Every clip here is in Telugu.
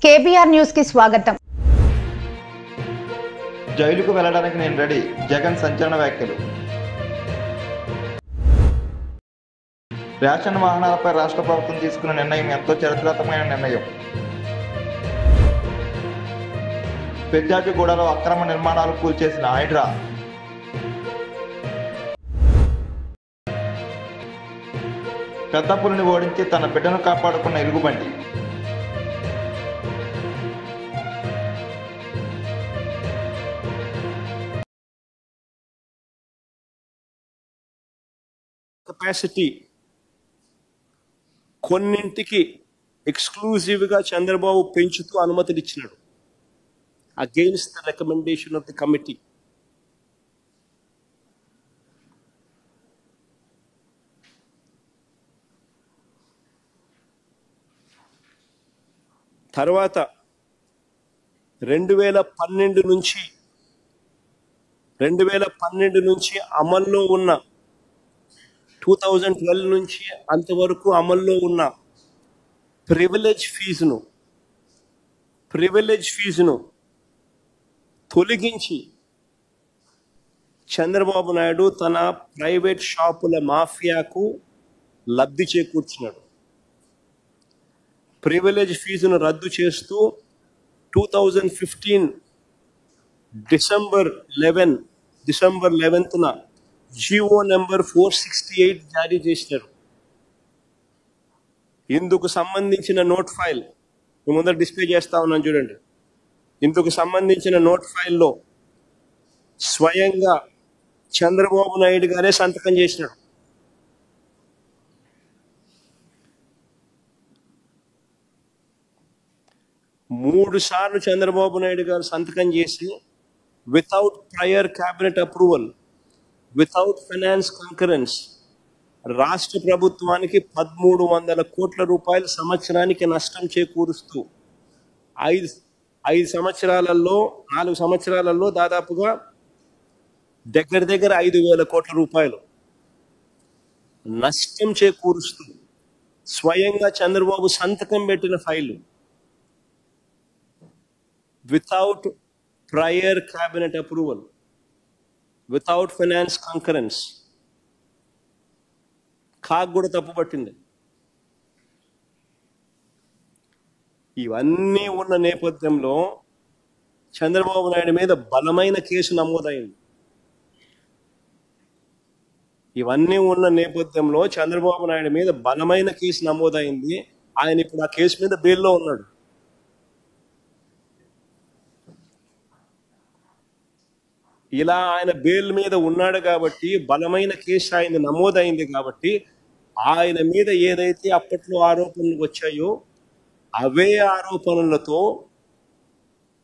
కేబీఆర్ న్యూస్ కి స్వాగతం. జైలుకు వెళ్లడానికి నేను రెడీ. జగన్ సంచలన వ్యాఖ్యలు. రేషన్ వాహనాలపై రాష్ట్ర ప్రభుత్వం తీసుకున్న నిర్ణయం ఎంతో చరిత్రాత్మకమైన నిర్ణయం. పెద్దాజిగూడలో అక్రమ నిర్మాణాలు కూల్చేసిన హైడ్రా. పెద్ద పులిని ఓడించి తన బిడ్డను కాపాడుకున్న ఎలుగుబంటి. కెపాసిటీ కొన్నింటికి ఎక్స్క్లూజివ్గా చంద్రబాబు పెంచుతూ అనుమతులు ఇచ్చినాడు against the recommendation of the committee. తర్వాత 2012 నుంచి అమల్లో ఉన్న 2012 నుంచి అంతవరకు అమల్లో ఉన్న ప్రివిలేజ్ ఫీజును తొలగించి చంద్రబాబు నాయుడు తన ప్రైవేట్ షాపుల మాఫియాకు లబ్ధి చేకూర్చున్నాడు. ప్రివిలేజ్ ఫీజును రద్దు చేస్తూ 2015 డిసెంబర్ 11న జిఓ నెంబర్ 468 జారీ చేసినారు. ఇందుకు సంబంధించిన నోట్ ఫైల్ మీ ముందర డిస్ప్లే చేస్తా ఉన్నాను చూడండి. ఇందుకు సంబంధించిన నోట్ ఫైల్లో స్వయంగా చంద్రబాబు నాయుడు గారే సంతకం చేసినాడు. మూడు సార్లు చంద్రబాబు నాయుడు గారు సంతకం చేసి without prior cabinet approval, without finance concurrence రాష్ట్ర ప్రభుత్వానికి 1300 కోట్ల రూపాయల సంవత్సరానికి నష్టం చేకూరుస్తూ 4 సంవత్సరాలలో దాదాపుగా దగ్గర 5,000 కోట్ల రూపాయలు నష్టం చేకూరుస్తూ స్వయంగా చంద్రబాబు సంతకం పెట్టిన file without prior cabinet approval, without finance concurrence CAG కూడా తప్పుపట్టింది. ఇవన్నీ ఉన్న నేపథ్యంలో చంద్రబాబు నాయుడు మీద బలమైన కేసు నమోదైంది. ఆయన ఇప్పుడు ఆ కేసు మీద బెయిల్లో ఉన్నాడు. ఇలా ఆయన బెయిల్ మీద ఉన్నాడు కాబట్టి, బలమైన కేసు ఆయన నమోదైంది కాబట్టి, ఆయన మీద ఏదైతే అప్పట్లో ఆరోపణలు వచ్చాయో అవే ఆరోపణలతో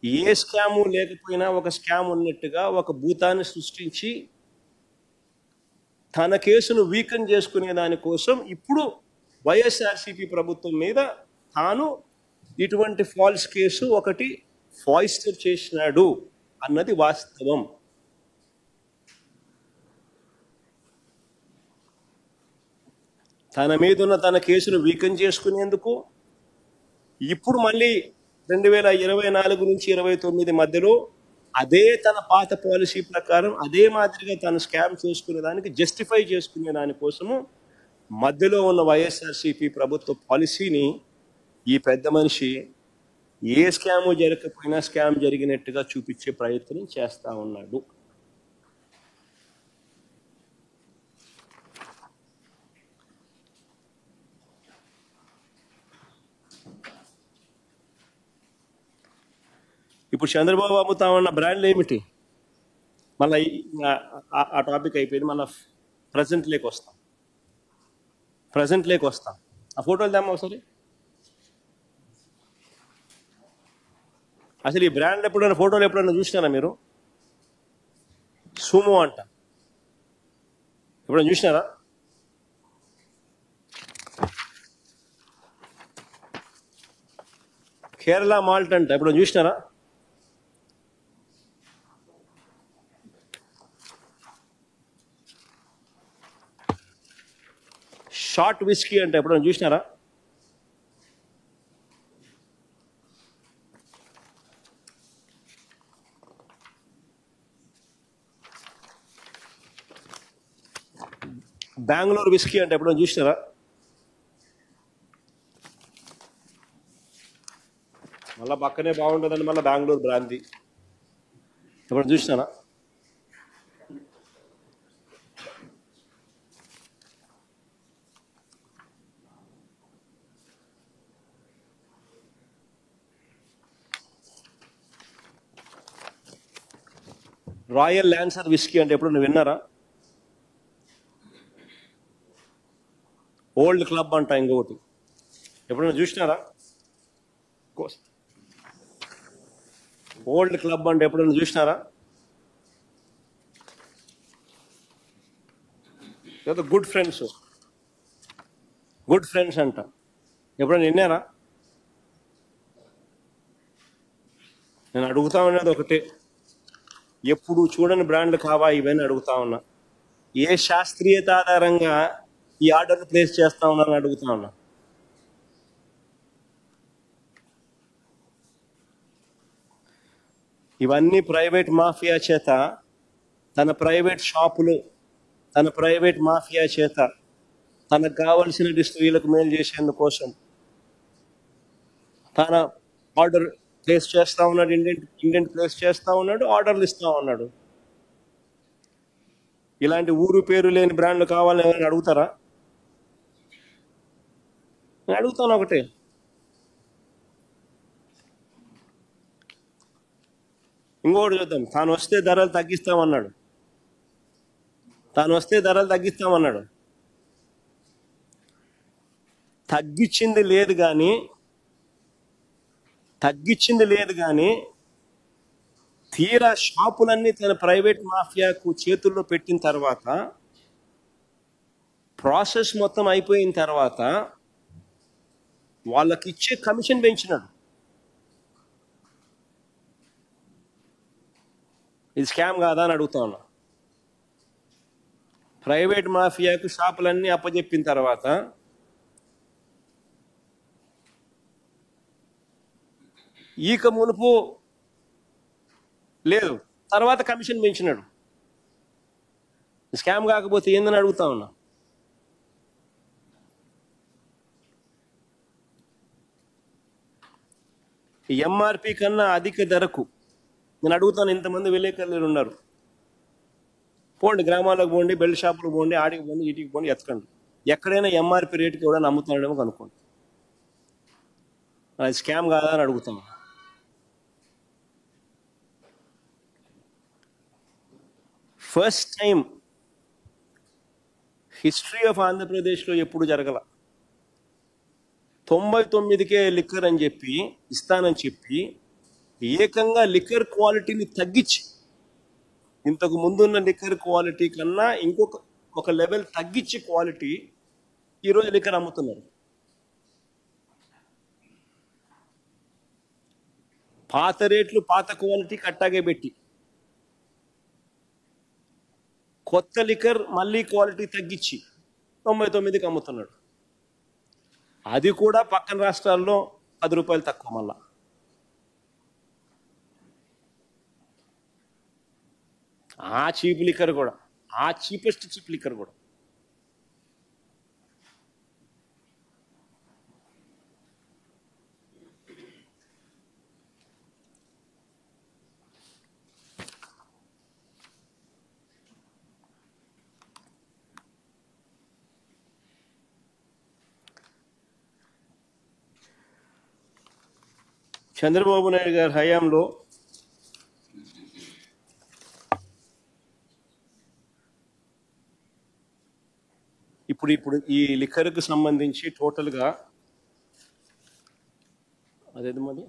ఏ స్కాము లేకపోయినా ఒక స్కామ్ ఉన్నట్టుగా ఒక భూతాన్ని సృష్టించి తన కేసును వీకెన్ చేసుకునే దానికోసం ఇప్పుడు వైఎస్ఆర్సీపీ ప్రభుత్వం మీద తాను ఇటువంటి ఫాల్స్ కేసు ఒకటి ఫాయిస్టర్ చేసినాడు అన్నది వాస్తవం. తన మీద ఉన్న తన కేసును వీకెన్ చేసుకునేందుకు ఇప్పుడు మళ్ళీ 2024 నుంచి 29 మధ్యలో అదే తన పాత పాలసీ ప్రకారం అదే మాదిరిగా తను స్కామ్ చేసుకునే దానికి జస్టిఫై చేసుకునే దానికోసము మధ్యలో ఉన్న వైఎస్ఆర్సీపీ ప్రభుత్వ పాలసీని ఈ పెద్ద మనిషి ఏ స్కాము జరగకపోయినా స్కామ్ జరిగినట్టుగా చూపించే ప్రయత్నం చేస్తా ఉన్నాడు. ఇప్పుడు చంద్రబాబు అమ్ముతా ఉన్న బ్రాండ్లు ఏమిటి? మళ్ళీ ఆ టాపిక్ అయిపోయింది. మళ్ళీ ప్రజెంట్లోకి వస్తాం. ఆ ఫోటోలు తెమ్మ ఒకసారి. అసలు ఈ బ్రాండ్ ఫోటోలు ఎప్పుడైనా చూసినారా మీరు? సుమో అంట, ఎప్పుడైనా చూసినారా? కేరళ మాల్ట్ అంట, ఎప్పుడైనా చూసినారా? షార్ట్ విస్కీ అంటే ఎప్పుడైనా చూసినారా? బెంగళూరు విస్కీ అంటే ఎప్పుడైనా చూసినారా? మళ్ళీ పక్కనే బాగుంటుందండి, మళ్ళీ బెంగళూరు బ్రాంతి ఎప్పుడైనా చూసినారా? రాయల్ ల్యాన్సర్ విస్కీ అంటే ఎప్పుడైనా విన్నారా? ఓల్డ్ క్లబ్ అంట ఇంకొకటి, ఎప్పుడైనా చూసినారా? ఓల్డ్ క్లబ్ అంటే ఎప్పుడైనా చూసినారా? లేదా గుడ్ ఫ్రెండ్స్ అంట, ఎప్పుడైనా విన్నారా? నేను అడుగుతా ఉన్నది ఒకటే, ఎప్పుడు చూడని బ్రాండ్లు కావా ఇవన్నీ అడుగుతా ఉన్నా. ఏ శాస్త్రీయత ఆధారంగా ఈ ఆర్డర్ ప్లేస్ చేస్తా ఉన్నారని అడుగుతా ఉన్నా. ఇవన్నీ ప్రైవేట్ మాఫియా చేత, తన ప్రైవేట్ షాపులు, తన ప్రైవేట్ మాఫియా చేత తనకు కావలసిన స్త్రీలకు మేలు చేసేందుకోసం తన ఆర్డర్ ప్లేస్ చేస్తా ఉన్నాడు, ఇండెంట్ ప్లేస్ చేస్తా ఉన్నాడు, ఆర్డర్లు ఇస్తా ఉన్నాడు. ఇలాంటి ఊరు పేరు లేని బ్రాండ్లు కావాలని ఎవరైనా అడుగుతారా? నేను అడుగుతాను ఒకటే, ఇంకొకటి చూద్దాం. తాను వస్తే ధరలు తగ్గిస్తామన్నాడు, తగ్గించింది లేదు కానీ తీరా షాపులన్నీ తన ప్రైవేట్ మాఫియాకు చేతుల్లో పెట్టిన తర్వాత, ప్రాసెస్ మొత్తం అయిపోయిన తర్వాత వాళ్ళకి ఇచ్చే కమిషన్ పెంచినాడు. ఇది స్కామ్ కాదా అని అడుగుతా ఉన్నా. ప్రైవేట్ మాఫియాకు షాపులన్నీ అప్పచెప్పిన తర్వాత ఈక మునుపు లేదు, తర్వాత కమిషన్ పెంచినాడు. స్కామ్ కాకపోతే ఏందని అడుగుతా ఉన్నా. ఎంఆర్పి కన్నా అధిక ధరకు, నేను అడుగుతాను, ఇంతమంది విలేకరులు ఉన్నారు, పోండి గ్రామాలకు పోండి, బెల్ట్ షాపులకు పోండి, ఆడికి పోండి, ఇటుకి పోండి, ఎత్తకండి, ఎక్కడైనా ఎంఆర్పి రేటుకి కూడా నమ్ముతాడేమో కనుక్కోండి. అది స్కామ్ కాదా అని అడుగుతాను. ఫస్ట్ టైం హిస్టరీ ఆఫ్ ఆంధ్రప్రదేశ్లో ఎప్పుడు జరగల. 99కే లిక్కర్ అని చెప్పి ఇస్తానని చెప్పి ఏకంగా లిక్కర్ క్వాలిటీని తగ్గించి, ఇంతకు ముందున్న లిక్కర్ క్వాలిటీ కన్నా ఒక లెవెల్ తగ్గించి క్వాలిటీ ఈరోజు లిక్కర్ అమ్ముతున్నారు. పాత రేట్లు పాత క్వాలిటీ కట్టాగే పెట్టి కొత్త లిక్కర్ మళ్ళీ క్వాలిటీ తగ్గించి 99కి అమ్ముతున్నాడు. అది కూడా పక్కన రాష్ట్రాల్లో 10 రూపాయలు తక్కువ. మళ్ళా ఆ చీప్ లిక్కర్ కూడా, ఆ చీపెస్ట్ చీప్ లిక్కర్ కూడా. చంద్రబాబు నాయుడు గారి హయాంలో ఇప్పుడు ఈ లిక్కర్కి సంబంధించి టోటల్గా అదేది మరి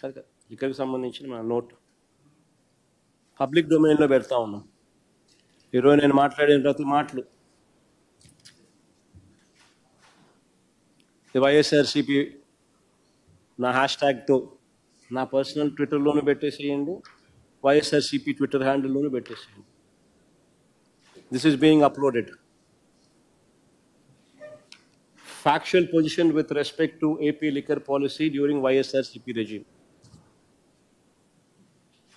కాదు, లిక్కర్కి సంబంధించిన మన నోట్ పబ్లిక్ డొమైన్లో పెడతా ఉన్నాం. ఈరోజు నేను మాట్లాడిన ప్రతి మాటలు వైఎస్ఆర్సీపీ నా హ్యాష్ట్యాగ్తో నా పర్సనల్ ట్విట్టర్లోనూ పెట్టేసేయండి, వైఎస్ఆర్సీపీ ట్విట్టర్ హ్యాండిల్లోనూ పెట్టేసేయండి. This is being uploaded. Factual position with respect to AP liquor policy during YSRCP regime.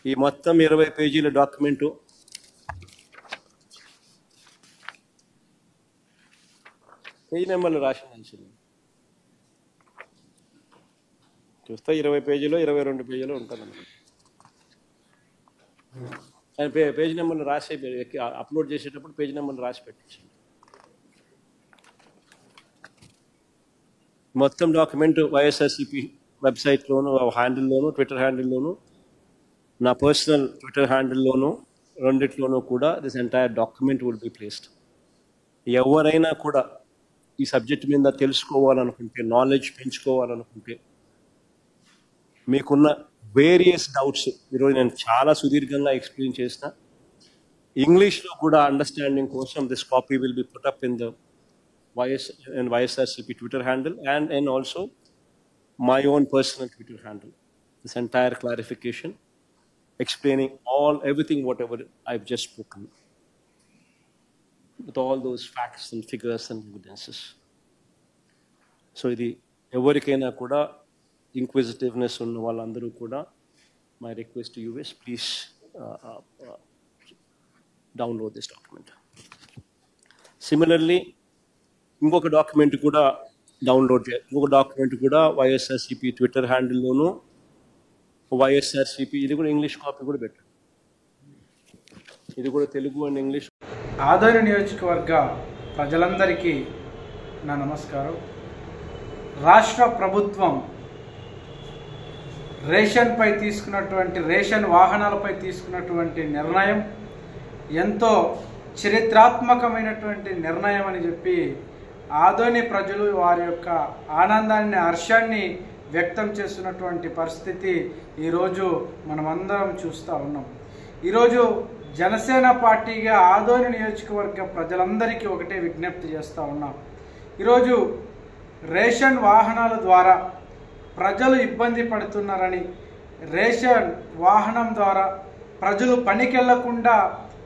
ఈ మొత్తం 20 పేజీల డాక్యుమెంటు పేజ్ నెంబర్లు రాసి ఉంచాను. చూస్తే 20 పేజీలో 22 పేజీలో ఉంటుంది అన్నమాట. పేజ్ నెంబర్లు రాసి అప్లోడ్ చేసేటప్పుడు పేజ్ నెంబర్లు రాసి పెట్టించండి. మొత్తం డాక్యుమెంట్ వైఎస్ఆర్సీపీ వెబ్సైట్లోను, హ్యాండిల్లోను, ట్విట్టర్ హ్యాండిల్లోను, నా పర్సనల్ ట్విట్టర్ హ్యాండిల్లోను, రెండిట్లోనూ కూడా this entire document will be placed. ఎవరైనా కూడా ఈ సబ్జెక్ట్ మీద తెలుసుకోవాలనుకుంటే, నాలెడ్జ్ పెంచుకోవాలనుకుంటే, మీకున్న వేరియస్ డౌట్స్ ఈరోజు నేను చాలా సుదీర్ఘంగా ఎక్స్ప్లెయిన్ చేసిన, ఇంగ్లీష్లో కూడా అండర్స్టాండింగ్ కోసం this copy will be put up in the YSRCP Twitter handle and also my own personal Twitter handle. This entire clarification explaining everything whatever I've just spoken with all those facts and figures and evidences. So ఇది ఎవరికైనా కూడా inquisitiveness ఉన్న వాళ్ళందరూ కూడా my request to you is please download this document. Similarly, ఇంకొక డాక్యుమెంట్ కూడా డౌన్లోడ్ చేయాలి. ఇంకొక డాక్యుమెంట్ కూడా వైఎస్ఆర్సీపీ ట్విట్టర్ హ్యాండిల్లోను, వైఎస్ఆర్సీపీ ఇది కూడా ఇంగ్లీష్ కాపీ కూడా పెట్టండి. ఇది కూడా తెలుగు అండ్ ఇంగ్లీష్. ఆదోని నియోజకవర్గ ప్రజలందరికీ నా నమస్కారం. రాష్ట్ర ప్రభుత్వం రేషన్ వాహనాలపై తీసుకున్నటువంటి నిర్ణయం ఎంతో చరిత్రాత్మకమైనటువంటి నిర్ణయం అని చెప్పి ఆదోని ప్రజలు వారి యొక్క ఆనందాన్ని, హర్షాన్ని వ్యక్తం చేస్తున్నటువంటి పరిస్థితి ఈరోజు మనమందరం చూస్తూ ఉన్నాం. ఈరోజు జనసేన పార్టీగా ఆదోని నియోజకవర్గ ప్రజలందరికీ ఒకటే విజ్ఞప్తి చేస్తూ ఉన్నాం. ఈరోజు రేషన్ వాహనాల ద్వారా ప్రజలు ఇబ్బంది పడుతున్నారని, రేషన్ వాహనం ద్వారా ప్రజలు పనికి వెళ్లకుండా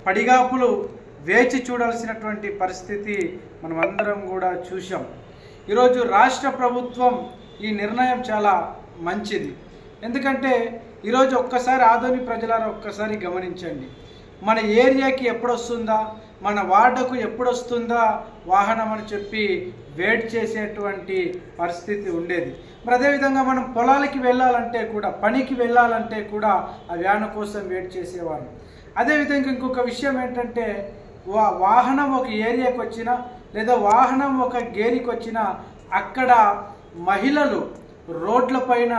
పడిగాపులు వేచి చూడాల్సినటువంటి పరిస్థితి మనమందరం కూడా చూసాం. ఈరోజు రాష్ట్ర ప్రభుత్వం ఈ నిర్ణయం చాలా మంచిది. ఎందుకంటే ఈరోజు ఒక్కసారి ఆదోని ప్రజలను ఒక్కసారి గమనించండి. మన ఏరియాకి ఎప్పుడొస్తుందా, మన వార్డుకు ఎప్పుడొస్తుందా వాహనం అని చెప్పి వెయిట్ చేసేటువంటి పరిస్థితి ఉండేది. మరి అదేవిధంగా మనం పొలాలకి వెళ్ళాలంటే కూడా, పనికి వెళ్ళాలంటే కూడా ఆ వ్యాన్ కోసం వెయిట్ చేసేవారు. అదేవిధంగా ఇంకొక విషయం ఏంటంటే, వాహనం ఒక ఏరియాకి వచ్చినా లేదా వాహనం ఒక గేరికి వచ్చినా అక్కడ మహిళలు రోడ్ల పైన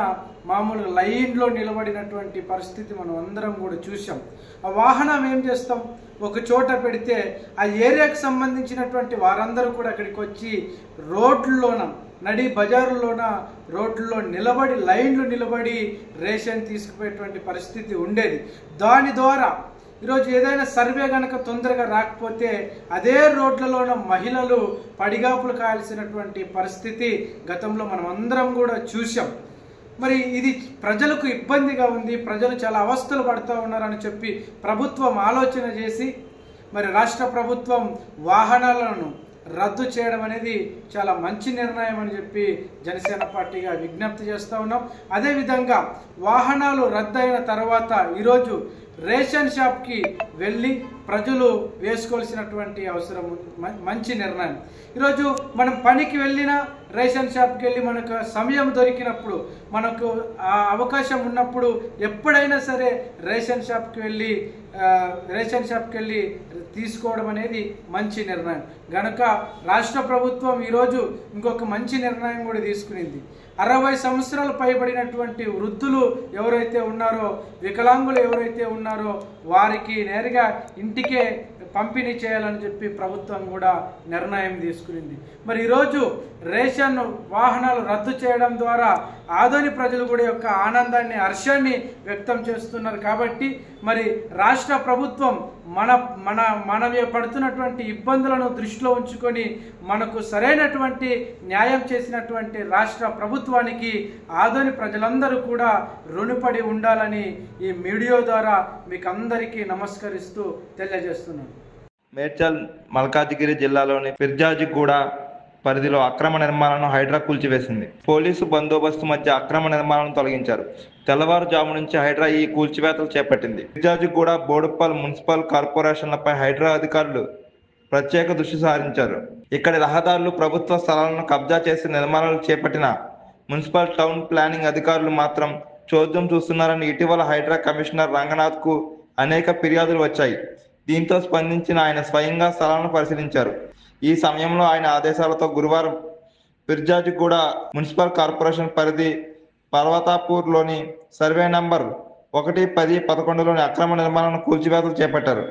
మామూలుగా లైన్లో నిలబడినటువంటి పరిస్థితి మనం అందరం కూడా చూసాం. ఆ వాహనం ఏం చేస్తాం, ఒక చోట పెడితే ఆ ఏరియాకి సంబంధించినటువంటి వారందరూ కూడా అక్కడికి వచ్చి రోడ్లలోన, నడి బజారులోన రోడ్లలో నిలబడి, లైన్లు నిలబడి రేషన్ తీసుకుపోయేటువంటి పరిస్థితి ఉండేది. దాని ద్వారా ఈరోజు ఏదైనా సర్వే కనుక తొందరగా రాకపోతే అదే రోడ్లలోన మహిళలు పడిగాపులు కాయాల్సినటువంటి పరిస్థితి గతంలో మనం అందరం కూడా చూసాం. మరి ఇది ప్రజలకు ఇబ్బందిగా ఉంది, ప్రజలు చాలా అవస్థలు పడుతూ ఉన్నారని చెప్పి ప్రభుత్వం ఆలోచన చేసి మరి రాష్ట్ర ప్రభుత్వం వాహనాలను రద్దు చేయడం అనేది చాలా మంచి నిర్ణయం అని చెప్పి జనసేన పార్టీగా విజ్ఞప్తి చేస్తూ ఉన్నాం. అదేవిధంగా వాహనాలు రద్దు అయిన తర్వాత ఈరోజు రేషన్ షాప్కి వెళ్ళి ప్రజలు వేసుకోవాల్సినటువంటి అవసరం మంచి నిర్ణయం. ఈరోజు మనం పనికి వెళ్ళినా రేషన్ షాప్కి వెళ్ళి మనకు సమయం దొరికినప్పుడు, మనకు ఆ అవకాశం ఉన్నప్పుడు ఎప్పుడైనా సరే రేషన్ షాప్కి వెళ్ళి తీసుకోవడం అనేది మంచి నిర్ణయం. గనుక రాష్ట్ర ప్రభుత్వం ఈరోజు ఇంకొక మంచి నిర్ణయం కూడా తీసుకునింది. 60 సంవత్సరాలు పైబడినటువంటి వృద్ధులు ఎవరైతే ఉన్నారో, వికలాంగులు ఎవరైతే ఉన్నారో వారికి నేరుగా ఇంటికే పంపిణీ చేయాలని చెప్పి ప్రభుత్వం కూడా నిర్ణయం తీసుకునింది. మరి ఈరోజు రేషన్ వాహనాలు రద్దు చేయడం ద్వారా ఆదోని ప్రజలు కూడా యొక్క ఆనందాన్ని, హర్షాన్ని వ్యక్తం చేస్తున్నారు. కాబట్టి మరి రాష్ట్ర ప్రభుత్వం మన పడుతున్నటువంటి ఇబ్బందులను దృష్టిలో ఉంచుకొని మనకు సరైనటువంటి న్యాయం చేసినటువంటి రాష్ట్ర ప్రభుత్వానికి ఆదోని ప్రజలందరూ కూడా రుణపడి ఉండాలని ఈ మీడియా ద్వారా మీకు అందరికీ నమస్కరిస్తూ తెలియజేస్తున్నాను. మేడ్చల్ మల్కాజిగిరి జిల్లాలోని ఫిర్జాజిగూడ పరిధిలో అక్రమ నిర్మాణాలను హైడ్రా కూల్చివేసింది. పోలీసు బందోబస్తు మధ్య అక్రమ నిర్మాణాలను తొలగించారు. తెల్లవారుజాము నుంచి హైడ్రా ఈ కూల్చివేతలు చేపట్టింది. ఫిర్జాజిగూడ, బోడుప్పల్ మున్సిపల్ కార్పొరేషన్లపై హైడ్రా అధికారులు ప్రత్యేక దృష్టి సారించారు. ఇక్కడి రహదారులు, ప్రభుత్వ స్థలాలను కబ్జా చేసి నిర్మాణాలు చేపట్టిన మున్సిపల్ టౌన్ ప్లానింగ్ అధికారులు మాత్రం చోద్యం చూస్తున్నారని ఇటీవల హైడ్రా కమిషనర్ రంగనాథ్కు అనేక ఫిర్యాదులు వచ్చాయి. దీంతో స్పందించిన ఆయన స్వయంగా స్థలాలను పరిశీలించారు. ఈ సమయంలో ఆయన ఆదేశాలతో గురువారం పిర్జాజిగూడ మున్సిపల్ కార్పొరేషన్ పరిధి పర్వతాపూర్లోని సర్వే నంబర్ 1, 10, 11లోని అక్రమ నిర్మాణాలను కూల్చివేతలు చేపట్టారు.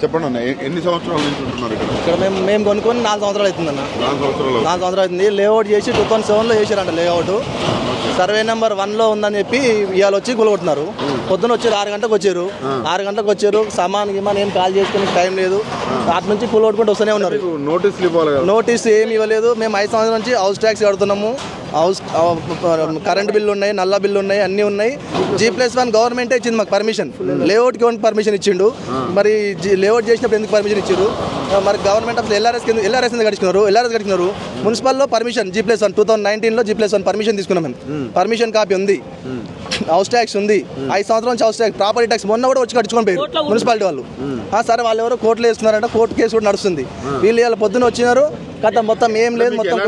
చెప్పండి అన్న, ఎన్ని సంవత్సరాల నుంచి ఉంటున్నారు ఇక్కడ? మేము కొనుక్కొని 4 సంవత్సరాలు అవుతుందన్న. 4 సంవత్సరాలు అవుతుంది. లేఅవుట్ చేసి 2007లో చేశారంట. లేఅవుట్ సర్వే నెంబర్ 1లో ఉందని చెప్పి ఇవాళ వచ్చి కూలగొట్టున్నారు. పొద్దున వచ్చారు, 6 గంటలకు వచ్చారు. 6 గంటలకు వచ్చారు. సామాన్ గిమాన్ ఏం కాల్ చేసుకుని టైం లేదు. అటు నుంచి కూలగొట్టుకుంటూ వస్తూనే ఉన్నారు. నోటీసులు ఇవ్వాలి కదా? నోటీస్ ఏమి ఇవ్వలేదు. మేము 5 సంవత్సరాల నుంచి హౌస్ ట్యాక్స్ కడుతున్నాము. హౌస్ కరెంట్ బిల్లు ఉన్నాయి, నల్ల బిల్లు ఉన్నాయి, అన్నీ ఉన్నాయి. G+1 గవర్నమెంటే ఇచ్చింది మాకు పర్మిషన్. లేఅవుట్కి పర్మిషన్ ఇచ్చిండు. మరి లేఅవుట్ చేసినప్పుడు ఎందుకు పర్మిషన్ ఇచ్చారు? మరి గవర్నమెంట్ అసలు ఎల్ఆర్ఎస్ గడిచినారు. మున్సిపల్లో పర్మిషన్ G+1 2019లో G+1 పర్మిషన్ తీసుకున్నాం మేము. పర్మిషన్ కాపీ ఉంది. హౌస్ ట్యాక్స్ ఉంది. 5 సంవత్సరాల నుంచి హౌస్ ట్యాక్స్, ప్రాపర్టీ ట్యాక్స్ మొన్న కూడా వచ్చి కట్టుకొని పోయారు మున్సిపాలిటీ వాళ్ళు. సరే, వాళ్ళు ఎవరో కోర్టులో వేస్తున్నారంట. కోర్టు కేసు కూడా నడుస్తుంది. వీళ్ళు ఇవాళ పొద్దున వచ్చినారు. కథ మొత్తం ఏం లేదు. మొత్తం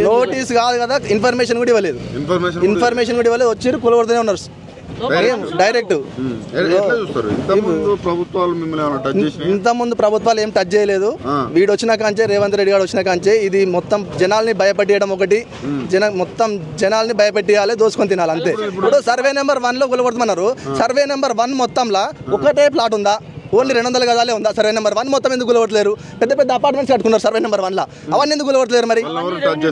నోటీస్ కాదు కదా, ఇన్ఫర్మేషన్ కూడా ఇవ్వలేదు. వచ్చి కూలగొడుతూనే ఉన్నారు డైరెక్ట్. ఇంత ముందు ప్రభుత్వాలు ఏం టచ్ చేయలేదు. వీడు వచ్చిన కాంచే, రేవంత్ రెడ్డి గారు వచ్చిన కాంచే ఇది మొత్తం జనాల్ని భయపెట్టేయడం ఒకటి. మొత్తం జనాల్ని భయపెట్టియాలి, దోసుకొని తినాలి అంతే. ఇప్పుడు సర్వే నెంబర్ 1లో కూలగొడుతున్నారు. సర్వే నెంబర్ 1 మొత్తంలో ఒకటే ప్లాట్ ఉందా? ఓన్లీ 200 గజాలే ఉందా? సర్వే నెంబర్ 1 మొత్తం ఎందుకు కూలగొట్టలేరు? పెద్ద పెద్ద అపార్ట్మెంట్స్ కట్టుకున్నారు సర్వే నెంబర్ 1లో. అవన్నీ ఎందుకు కూలగొట్టలేరు? మరి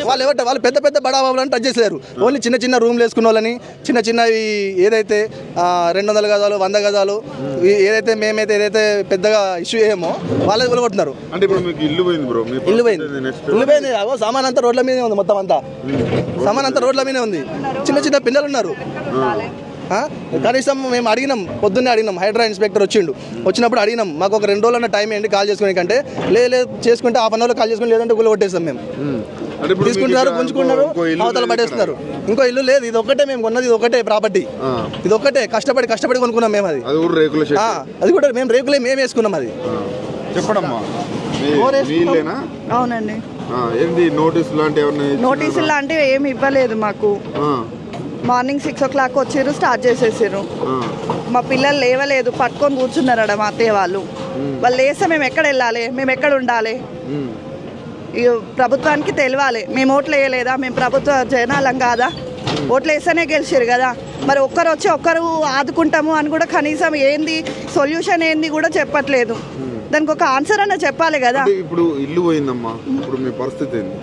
వాళ్ళు పెద్ద పెద్ద బడా బాబులను టచ్ చేసేవారు. ఓన్లీ చిన్న చిన్న రూమ్లు వేసుకున్న వాళ్ళని, చిన్న చిన్నవి ఏదైతే 200 గజాలు, 100 గజాలు ఏదైతే ఏదైతే పెద్దగా ఇష్యూ ఏమో వాళ్ళది కూలగొట్టున్నారు. అంటే ఇప్పుడు మీకు ఇల్లు పోయింది. అవో సామాన్ అంతా రోడ్ల మీదే ఉంది. మొత్తం అంతా సామాన్ అంతా రోడ్ల మీదే ఉంది. చిన్న చిన్న పిల్లలు ఉన్నారు. కనీసం మేము అడిగినాం, పొద్దున్నే అడిగినాం. హైడ్రా ఇన్స్పెక్టర్ వచ్చినప్పుడు అడిగినాం, మాకు ఒక 2 రోజులన్న టైం ఏంటి కాల్ చేసుకునే కంటే. లేదు చేసుకుంటే హాఫ్ అన్ అవర్లో కాల్ చేసుకుని, లేదంటే కూలగొట్టేస్తాం మేము. తీసుకుంటున్నారు, గుంజుకుంటున్నారు, అవతల పడేస్తున్నారు. ఇంకో ఇల్లు లేదు. ఇది ఒకటే మేము కొన్నది. ఇది ఒకటే ప్రాపర్టీ. ఇది ఒకటే కష్టపడి కొనుక్కున్నాం మేము. అది కూడా మేము రేకులే మేము వేసుకున్నాం. అది చెప్పడమ్మా. అవునండి. నోటీసులు లాంటివి ఏమి ఇవ్వలేదు మాకు. మార్నింగ్ 6 o'clock వచ్చారు, స్టార్ట్ చేసేసారు. మా పిల్లలు లేవలేదు, పట్టుకొని కూర్చున్నారట మా అత్తయ్య వాళ్ళు. లేస్తే మేము ఎక్కడ వెళ్ళాలి, మేము ఎక్కడ ఉండాలి? ప్రభుత్వానికి తెలియాలి. మేము ఓట్లు వేయలేదా? మేము ప్రభుత్వ జనాలం కాదా? ఓట్లు వేస్తేనే గెలిచారు కదా. మరి ఒక్కరు వచ్చి ఒక్కరు ఆదుకుంటాము అని కూడా కనీసం ఏంది సొల్యూషన్ ఏంది కూడా చెప్పట్లేదు. దానికి ఒక ఆన్సర్ అన్న చెప్పాలి కదా. ఇప్పుడు ఇల్లు పోయిందమ్మా, ఇప్పుడు మీ పరిస్థితి ఏంది?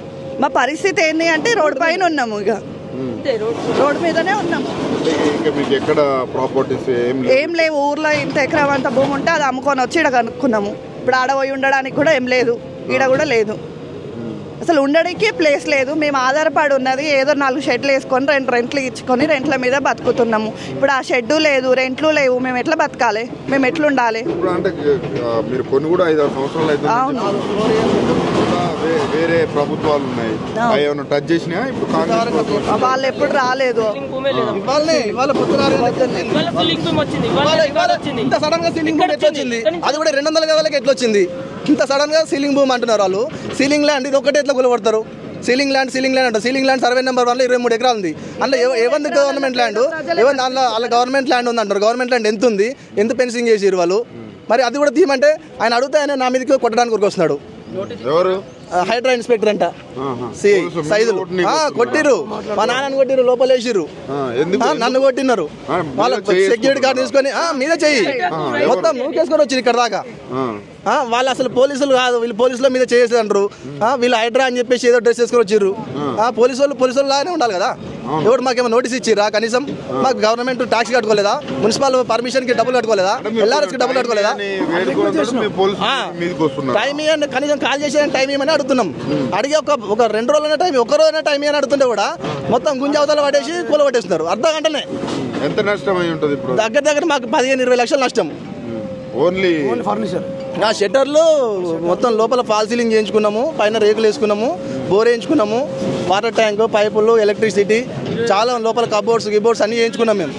మా పరిస్థితి ఏంది అంటే రోడ్డు పైన ఉన్నాము. ఇక రోడ్డు మీదనే ఉన్నాము. ఏం లేవు. ఊర్లో ఇంత ఎకరం అంత భూమి ఉంటే అది అమ్ముకొని వచ్చి ఇక్కడ కనుక్కున్నాము. ఇప్పుడు ఆడ పోయి ఉండడానికి కూడా ఏం లేదు. ఈడ కూడా లేదు. అసలు ఉండడానికి ప్లేస్ లేదు. మేము ఆధారపడి ఉన్నది ఏదో 4 షెడ్లు వేసుకొని రెంట్లు ఇచ్చుకొని రెంట్ల మీద బతుకుతున్నాము. ఇప్పుడు ఆ షెడ్డు లేదు, రెంట్లు లేవు. మేము ఎట్లా బతకాలి? మేము ఎట్లుండాలి? అవును. వేరే ప్రభుత్వాలు ఉన్నాయి, టచ్ చేసినా వాళ్ళు ఎప్పుడు రాలేదు. అది కూడా 200 గజాలకి ఎట్లా వచ్చింది? ఇంత సడన్ గా సీలింగ్ భూమి అంటున్నారు వాళ్ళు. సీలింగ్ ల్యాండ్ ఇది ఒకటే ఎట్లా కూలగొడతారు? సీలింగ్ ల్యాండ్ అంటారు. సీలింగ్ ల్యాండ్ సర్వే నెంబర్ 1లో 23 ఎకరాలు ఉంది. అందులో ఏమంది గవర్నమెంట్ ల్యాండ్? దానిలో వాళ్ళ గవర్నమెంట్ ల్యాండ్ ఉంది అంటారు. గవర్నమెంట్ ల్యాండ్ ఎంత ఉంది? ఎంత ఫెన్సింగ్ చేసిరు వాళ్ళు? మరి అది కూడా తీయమంటే ఆయన అడిగితే ఆయన నా మీదకి కొట్టడానికి వస్తున్నాడు. హైడ్రా ఇన్స్పెక్టర్ అంట. సైజులు కొట్టిరు, మా నాన్నని కొట్టిరు, లోపల వేసిర్రు, నన్ను కొట్టినారు. వాళ్ళ సెక్యూరిటీ గార్డ్ తీసుకొని మీద చెయ్యి మొత్తం నూకేసుకొని వచ్చింది ఇక్కడ దాకా. వాళ్ళు అసలు పోలీసులు కాదు, వీళ్ళు పోలీసుల మీద చేసేది అంటారు. వీళ్ళు హైడ్రా అని చెప్పేసి ఏదో డ్రెస్ వేసుకొని వచ్చిర్రు. పోలీసు వాళ్ళు లాగానే ఉండాలి కదా. ఎవరు మాకేమో నోటీస్ ఇచ్చిరా? కనీసం మాకు గవర్నమెంట్ ట్యాక్స్ కట్టుకోలేదా? మున్సిపల్ పర్మిషన్ కి డబ్బులు కట్టుకోలేదా? ఎల్ఆర్ఎస్ డబ్బులు కట్టుకోలేదా? టైం ఇవ్వండి, కనీసం కాల్ చేసేదని టైం ఇవ్వమని అడుగుతున్నాం. అడిగి ఒక 2 రోజులైనా టైం, 1 రోజైనా టైం ఇవ్వని అడుగుతుంటే కూడా మొత్తం గుంజ అవతల పట్టేసి కూల పట్టేస్తున్నారు. అర్ధ గంటనే. ఎంత నష్టం అయి ఉంటుంది? దగ్గర మాకు 15-20 లక్షల నష్టం. ఓన్లీ ఫర్నిచర్, షట్టర్లు మొత్తం లోపల ఫాల్ సీలింగ్ చేయించుకున్నాము, పైన రేకులు వేసుకున్నాము, బోర్ వేయించుకున్నాము, వాటర్ ట్యాంక్, పైపులు, ఎలక్ట్రిసిటీ, చాలా లోపల కబోర్డ్స్ గిబోర్డ్స్ అన్ని చేయించుకున్నాం మేము.